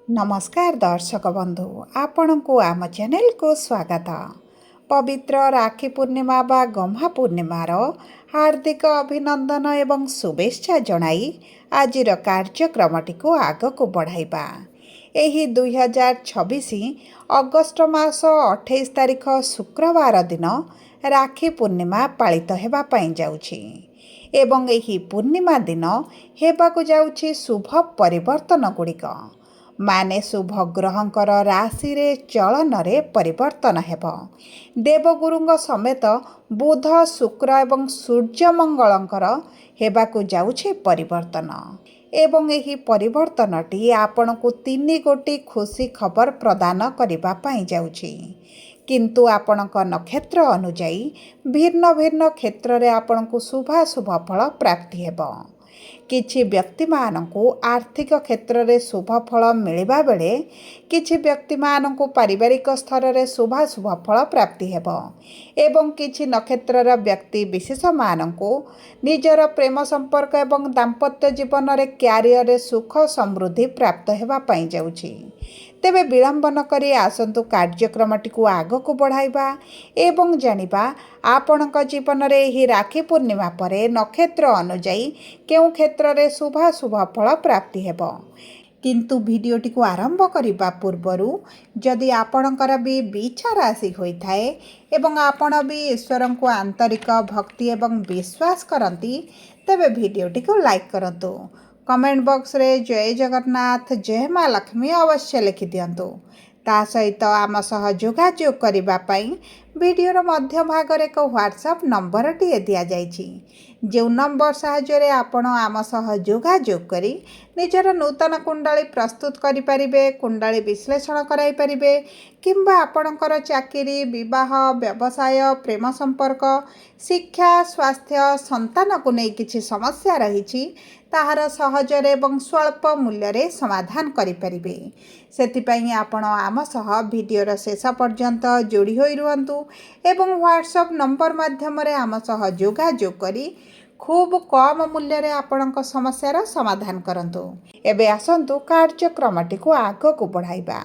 नमस्कार दर्शक बंधु आपण को आम चैनल को स्वागत। पवित्र राखी पूर्णिमा बा गम्हा पूर्णिमार हार्दिक अभिनंदन एवं शुभेच्छा जणाई आजिर कार्यक्रमटी को आग को बढ़ाइबा। एही 2026 अगस्ट मास 28 तारिख शुक्रवार दिन राखी पूर्णिमा पालित हेबा पई जाउछि एवं एही पूर्णिमा दिन हेबाकु जाउछि शुभ परिवर्तन गुड़िक माने शुभ ग्रहंकर राशि रे चलन रे परिवर्तन हेब। देवगुरुंग समेत बुध शुक्र एवं सूर्य मंगलंकर हेबाकु जाउछि परिवर्तन एवं एही परिवर्तनटी आपनकु 3 गोटी खुशी खबर प्रदान करिबा पई जाउछि किंतु आपणक नक्षत्र अनुजाई भिन्न भिन्न क्षेत्र रे आपनकु शुभ फल प्राप्ति हेब। किछि व्यक्ति मानकु आर्थिक क्षेत्र रे शुभ फल मिलिबा बेले किछि व्यक्ति मानकु पारिवारिक स्तर रे शुभ फल प्राप्ति हेब एवं किछि नक्षत्र रा व्यक्ति विशेष मानकु निजर प्रेम संपर्क एवं दाम्पत्य जीवन रे क्यारियर रे सुख समृद्धि प्राप्त हेबा पई जाउछि। तेबे विलंब न करी आसंतु कार्यक्रमटी को आग को बढ़ाइबा एवं जानिबा आपणक जीवन रे ही राखी पूर्णिमा परे नक्षत्र अनुजाई केउ क्षेत्र रे शुभ फल प्राप्ति हेब। किंतु वीडियोटी को आरंभ करबा पूर्वरु जदि आपणकर भी बिछा राशि होइथाए एवं आपण भी ईश्वर को आंतरिक भक्ति एवं विश्वास करंती तेबे वीडियोटी को लाइक करंतु। कमेंट बॉक्स रे जय जगन्नाथ जय माँ लक्ष्मी अवश्य लिखि दियंतु। ता सहित आम सह जोगाजोग करिबा पई वीडियोर मध्य भाग रे एक व्हाट्सएप नंबर टी दिया जाइछि जो नंबर साहाय्य आपण आम सह जोगाजोग करी निजर नूतन कुंडली प्रस्तुत करि परिबे, कुंडली विश्लेषण कराई परिबे किंबा आपणकर चाकरी विवाह व्यवसाय प्रेम संपर्क शिक्षा स्वास्थ्य संतान को नहीं किछि समस्या रही ताहार सहजरे एवं स्वल्प मूल्य रे समाधान करि परिबे। सेथिपई आपण आम सह वीडियोर शेष पर्यंत जोड़ी होई रुहंतु एवं व्हाट्सएप नंबर माध्यम रे आम सह जोगाजोग करी खूब कम मूल्य रे आपणक समस्यार समाधान करंतु। एबे आसंतु कार्यक्रमटी को आग को बढ़ाइबा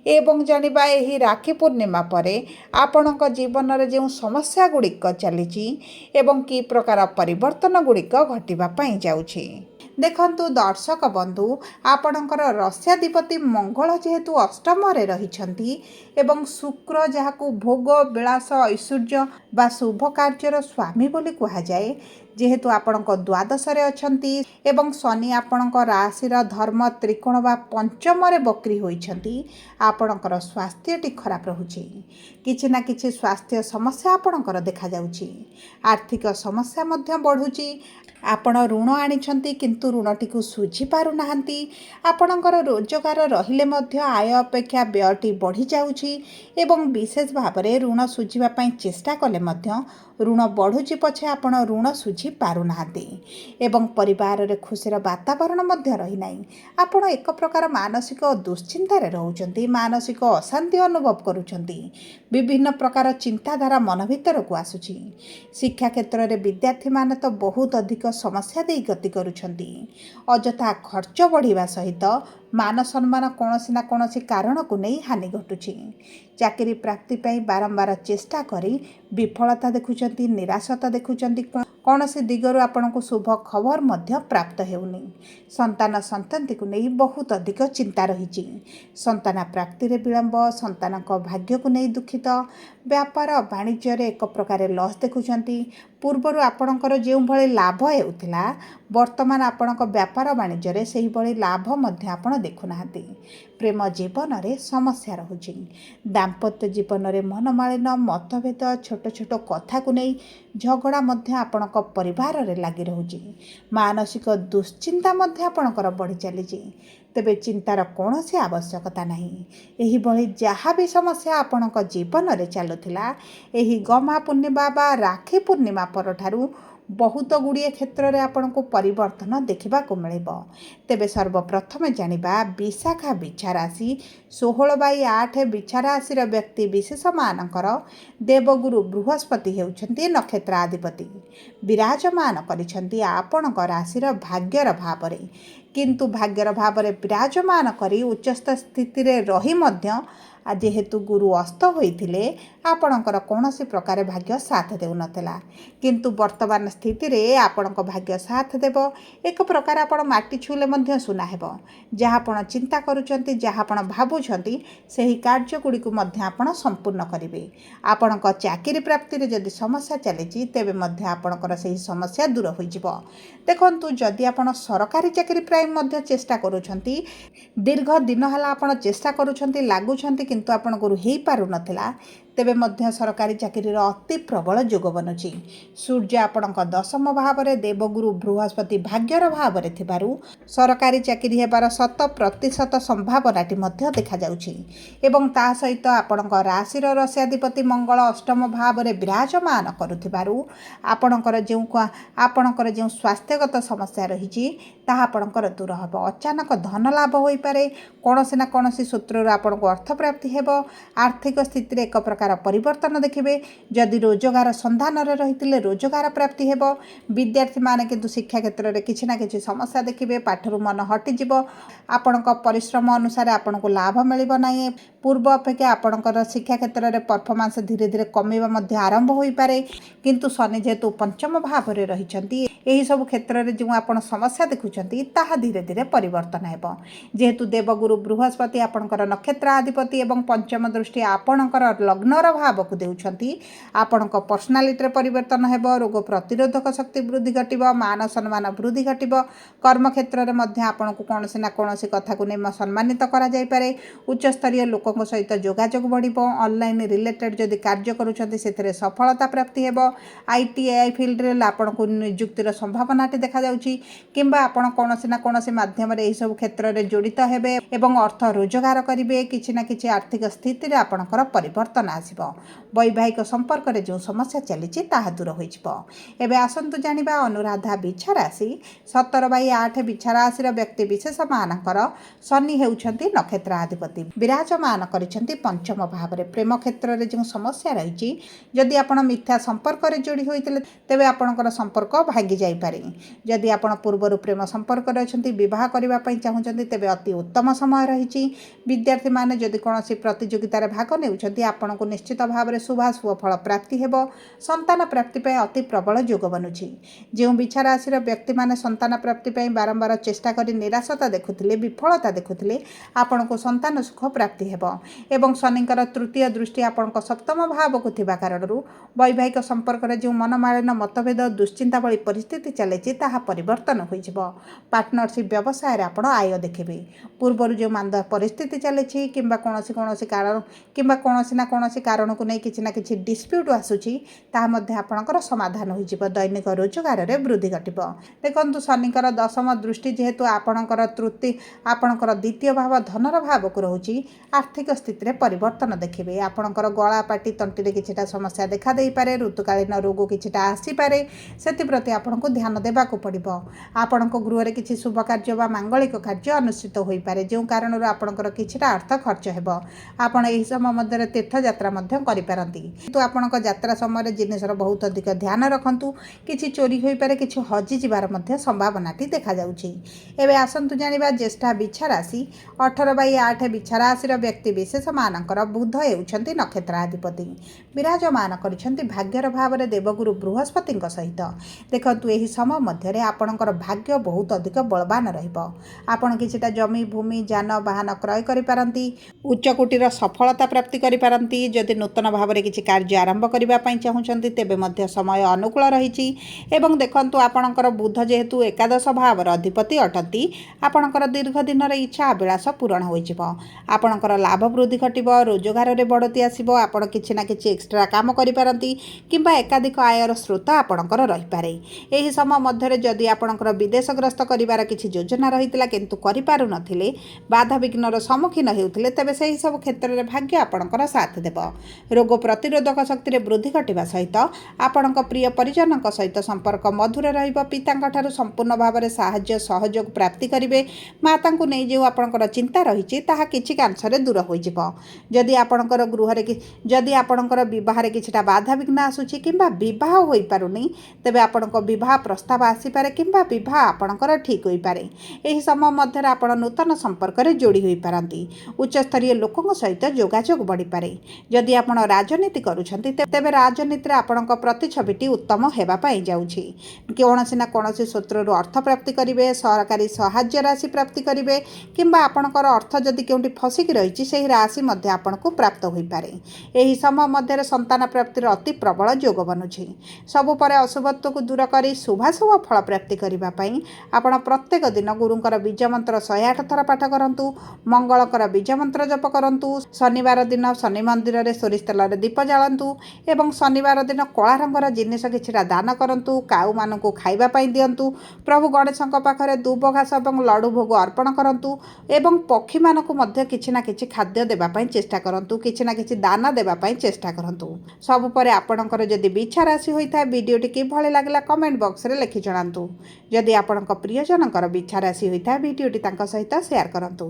एवं जानिबा एही राखी पूर्णिमा परे आपणक जीवन रे जो समस्या गुड़िक चलीछि एवं की प्रकार परिवर्तन गुड़िक घटिबा पई जाउछि। देखंतु दर्शक बंधु आपणकर रस्याधिपति मंगल जेहेतु अष्टम रे रहिछंती एवं शुक्र जहाकू भोग विलास ऐश्वर्य बा शुभ कार्यर स्वामी बोली कहा जाए जेहेतु आपणक द्वादश रे अछंती एवं शनि आपणक राशि धर्म त्रिकोण बा पंचम रे बकरी होइछंती आपणकर स्वास्थ्य टी खराब रहुछि। किछि ना किछि स्वास्थ्य समस्या आपणकर देखा जाउछि। आर्थिक समस्या मध्य बढ़ुछि। आपण ऋण आनिछंती किंतु ऋणटी को सुझी पारु नाहंती। आपणकर रोजगार रहिले मध्य आय अपेक्षा व्ययटी बढ़ी जाउछि एवं विशेष भाव में ऋण सुझिबा पई चेष्टा कले मध्य ऋण बढ़ुछि पछे आपण ऋण सुझी पारु नाहंती एवं परिवार रे खुशीर वातावरण मध्य रही नाही। आपण एक प्रकार मानसिक दुश्चिंतार रहउछंती, मानसिक अशांति अनुभव करूछंती, विभिन्न प्रकार चिंताधारा मन भीतर को आसुछि। शिक्षा क्षेत्र रे विद्यार्थी माने तो बहुत अधिक समस्या दे गति करुछंती। अजथा खर्च बढ़िबा सहित मान सम्मान कोनोसी ना कोनोसी कारण को नहीं हानि घटुछि। चाकरी प्राप्ति पई बारंबार चेष्टा करी विफलता देखुछंती, निराशता देखुछंती, कौनसी दिगरु आपण को शुभ खबर मध्य प्राप्त हेउनी। संतान संतति को नहीं बहुत अधिक चिंता रही। संतान प्राप्ति रे विलंब, संतान को भाग्य को नहीं दुखित, व्यापार वाणिज्य रे एक प्रकार लॉस देखुछंती। पूर्वर आपणकर जो भली लाभ हेउथिला वर्तमान आपणक व्यापार वाणिज्य रे सही भली लाभ मध्य आपण देखुनाहांती। प्रेम जीवन रे समस्या रहुछि। दाम्पत्य जीवन रे मनमालिन मतभेद छोट छोट कथा को नहीं झगड़ा मध्य आपणक परिवार रे लागी रहुछि। मानसिक दुश्चिंता मध्य आपणकर बढ़ी चलीछि। तेबे चिंतार कौनसी आवश्यकता नहीं। एही भली जहाँ भी समस्या आपणक जीवन रे चलुथिला एही गम्हा पूर्णिमा बा राखी पूर्णिमा परठारु बहुत गुड़िए क्षेत्र में आपन को परिवर्तन देखा मिल। तेबे सर्वप्रथम जानिबा विशाखा बिछा राशि 16/8 बिछा राशि व्यक्ति विशेष मानकर देवगुरु बृहस्पति होउछंती नक्षत्राधिपति विराजमान करिछंती आपणक राशिर भाग्यर भाव रे। किंतु भाग्यर भाव में विराजमान करी उच्चस्थ स्थिति रे रही मध्य जेहेतु गुरु अस्त होते आपणकर कौन प्रकार भाग्य साथ देउ नथिला किंतु वर्तमान स्थिति रे आपणक भाग्य साथ देव एक प्रकार आपण माटी छुले मध्य सुना हेब जहाँ आपण चिंता करूछंती जहाँ आपण भाबुछंती सही कार्य गुड़ी को मध्य आपण संपूर्ण करिवे। आपणक चाकरी प्राप्ति रे जदि समस्या चली तेबे मध्य आपणकर सही समस्या दूर होई जिवो। देखंतु जदि आपण सरकारी चाकरी प्राय मध्य चेष्टा करूछंती दीर्घ दिन हला आपण चेष्टा करूछंती लागुछंती किंतु आपण गुरु हेई पारु नथिला तेबे मध्य सरकारी चाकरी अति प्रबल जोग बनुची। सूर्य आपणक दशम भाव में देवगुरु बृहस्पति भाग्यर भाव में थिबारु सरकारी चाकरी हेबार 100% संभावनाटी मध्य देखा जाउची एवं ता सहित आपणक राशिर रस्याधिपति मंगल अष्टम भाव में विराजमान करुथिबारु आपणकर जो स्वास्थ्यगत समस्या रही ताहा आपणकर दूर हेब। अचानक धन लाभ होई पारे कौनसी ना कौनसी सूत्रରୁ आपणको अर्थ प्राप्ति हेब। आर्थिक स्थिति एक प्रकार परिवर्तन देखिए। जदि रोजगार संधान रही रोजगार प्राप्ति हेब। विद्यार्थी माने किंतु शिक्षा क्षेत्र में किसी ना किसी समस्या देखिए पाठरू मन हटिଯିब। आपणक परिश्रम अनुसार आपणको लाभ मिलिब नाही। पूर्व अपेक्षा आपणकर शिक्षा क्षेत्र में परफॉर्मेंस धीरे धीरे कमिबा मध्य आरंभ होई पारे किंतु शनि जेहेतु पंचम भाव में रहिछंती एही सब क्षेत्र में जो आपण समस्या देखुछंती ताहा धीरे धीरे परिवर्तन हेब। जेहेतु देवगुरु बृहस्पति आपणकर नक्षत्राधिपति एवं पंचम दृष्टि आपणकर लग्नर भाव को देउछंती आपणक पर्सनालिटी परिवर्तन हेब। रोग प्रतिरोधक शक्ति वृद्धि घटिब। मान सम्मान वृद्धि घटिब। कर्म क्षेत्र में मध्य आपणको कौनसी ना कौनसी कथा को नेम सम्मानित करा जाय पारे। उच्च स्तरीय लोक सहित जोगाजोग बढ़िब। ऑनलाइन रिलेटेड जदि कार्य करूछंती सेथिरे सफलता प्राप्ति हेब। आईटीआई फील्ड रे आपणको नियुक्तिर संभावनाटी देखा जाउची किंबा आपण कौनसी ना कौनसी माध्यम रे एही सब क्षेत्र रे जड़ित हेबे एवं अर्थ रोजगार करिवे। किछि ना किछि आर्थिक स्थिति रे आपणकर परिवर्तन आसिबो। वैवाहिक संपर्क रे जो समस्या चलीची ताहा दूर होई जिवो। एबे आसंतु जानिबा अनुराधा बिछा राशि 17/8 बिछा राशि व्यक्ति विशेष मानकर शनि हेउछंती नक्षत्राधिपति विराजमान करिछंती पंचम भाव में। प्रेम क्षेत्र में जो समस्या रही जदि आपण मिथ्या संपर्क रे जोड़ी होइतिले तेबे आपणकर संपर्क भांगी जाई पारे। जदि आपण पूर्वर प्रेम संपर्क रे अछंती विवाह करबा पई चाहुचंती तेबे अति उत्तम समय रही। विद्यार्थी माने जदि कोनोसी प्रतियोगिता रे भाग नेउछंती आपणको निश्चित भाव में शुभ फल प्राप्ति हेब। संतान प्राप्ति पई अति प्रबल जोग बनुची। जो बिछा राशि व्यक्ति माने संतान प्राप्ति पई बारंबार चेष्टा करी निराशता देखुथिले विफलता देखुथिले आपणको संतान सुख प्राप्ति हेब एवं शनिकर तृतीय दृष्टि आपणको सप्तम भाव को थिबा कारणरू वैवाहिक संपर्क रे जो मनमालिन्य मतभेद दुश्चिंता भली परिस्थिति चलेछि ताहा परिवर्तन होई जिवो। पार्टनरशिप व्यवसाय रे आपण आय देखिबे। पूर्व जो मांदा परिस्थिति चलेछि किंबा कोनोसी कारण किंबा कोनोसी ना कोनोसी कारण को नै किछि ना किछि डिस्प्यूट आसुछि ताहा मध्ये आपणकर समाधान होई जिवो। दैनिक रोजगार रे वृद्धि घटिबो। देखंतु शनिकर दशम दृष्टि जेहेतु आपणकर तृतीय आपणकर द्वितीय भाव धनर भाव को रहुछि आर्थिक स्थिति रे परिवर्तन देखिबे। आपणकर गला पाटी तंटी रे किछिटा समस्या देखा देई पारे। ऋतुकालीन रोग किछिटा आसी पारे सेति प्रति आपणको ध्यान देबा को पड़िबो। आपणको गृह रे किछि शुभ कार्य बा मांगलिक कार्य अनुष्ठित होई पारे जो कारणरू आपणकर किछिटा अर्थ खर्च हेबो। आपण एही समय मध्ये तीर्थ यात्रा मध्ये करि पारंती किंतु आपणको यात्रा समय जिनिसर बहुत अधिक ध्यान रखंतु। किछि चोरी होई पारे किछि हजि जिबार मध्ये संभावनाटी देखा जाउछि। एबे आसंतु जानिबा ज्येष्ठा बिछा राशि 18/8 बिछा राशि व्यक्ति विशेष मानकर बुध हेउछंती नक्षत्राधिपति विराजमान करिछंती भाग्यर भाव में देवगुरु बृहस्पति सहित। देखंतु एही समय मध्य आपणकर भाग्य बहुत अधिक बलवान रहिबो। आपण किछिटा जमी भूमि जान वाहन क्रय करि पारंती। उच्च कोटिर सफलता प्राप्ति करि पारंती। जदि नूतन भाव में किछि कार्य आरंभ करिबा पई चाहुचंती तेबे मध्य समय अनुकूल रहिछि एवं देखंतु आपणकर बुध जेहेतु एकादश भाव अधिपति अटंती आपणकर दीर्घ दिन इच्छा अभिलाष पूरण होई जिवो। आपणकर लाभ वृद्धि घटिबो। रोजगार रे बढ़ती आसीबो। आपण किछि ना किछि एक्स्ट्रा काम करि पारंती किंबा एकाधिक आयर स्रोत आपणकर रहि पारे। एही समय मध्य जदि आपणकर विदेश ग्रस्त करिवार किछि योजना रहितला किंतु करि पारु नथिले बाधा विघ्नर सम्मुखीन हेउथिले तेबे सेही सब क्षेत्र रे भाग्य आपणकर साथ देबो। रोग प्रतिरोधक शक्ति रे वृद्धि घटिबा सहित आपणक प्रिय परिजनक सहित संपर्क मधुर रहिबो। पितांक ठारू संपूर्ण भाव में साहाय्य सहयोग प्राप्ति करिवे। मातांकु नै जे आपणकर चिंता रहिछि ताहा किछि कांसरे दूर होई जिवो। जदि आपणकर गृह रे जदि आपणकर विवाह रे किछिटा बाधा विघ्न आसुछि किंबा विवाह होई पारुनी तेबे आपणक विवाह विवाह प्रस्ताव आसीपारे किंबा विवाह आपणकर ठीक हो पारे। एही समय मध्य आपण नूतन संपर्क रे जोड़ी होई पारंती। उच्चस्तरीय लोकों सहित जोगाजोग बढ़ी पारे। जदि आपण राजनीति करूछंती तेबे राजनीति रे आपणक प्रतिछबिटी उत्तम हेबा पाई जाउछि। कौनसी ना कौनसी सूत्रରୁ अर्थ प्राप्ति करिवे, सरकारी सहाय्य राशि प्राप्ति करिवे किंबा आपणकर अर्थ जदि केउंटी फसिकी रहिछि सेही राशि मध्ये आपणको प्राप्त होई पारे। एही समय मध्ये संतान प्राप्तिर अति प्रबल योग बनुछि। सबु परे अशुभत्व को दूर करी शुभाशुभ फल प्राप्ति करिबा पई आपण प्रत्येक दिन गुरुंकर बीज मंत्र 108 थर पाठ करंतु, मंगलकर बीज मंत्र जप करंतु, शनिवार दिन शनि मंदिर रे सोरिष तेल रे दीप जालंतु एवं शनिवार दिन कला रंगर जिनिस किछिटा दान करंतु, काऊ मानकु खाइबा पई दियंतु, प्रभु गणेशଙ୍କ पाखरे दूब घास एवं लड्डू भोग अर्पण करंतु एवं पक्षी मानकु मध्य किछि ना किछि खाद्य देबा पई चेष्टा करंतु, किछि ना किछि दान देबा पई चेष्टा करंतु। सब परे आपणकर जदि बिच्छा राशि होइता वीडियोटी कि भले लागला कमेंट बॉक्स रे लिखि जणांतु। जदि आपणक प्रियजनकर बिच्छा राशि होइता वीडियोटी तांका सहित शेयर करंतु।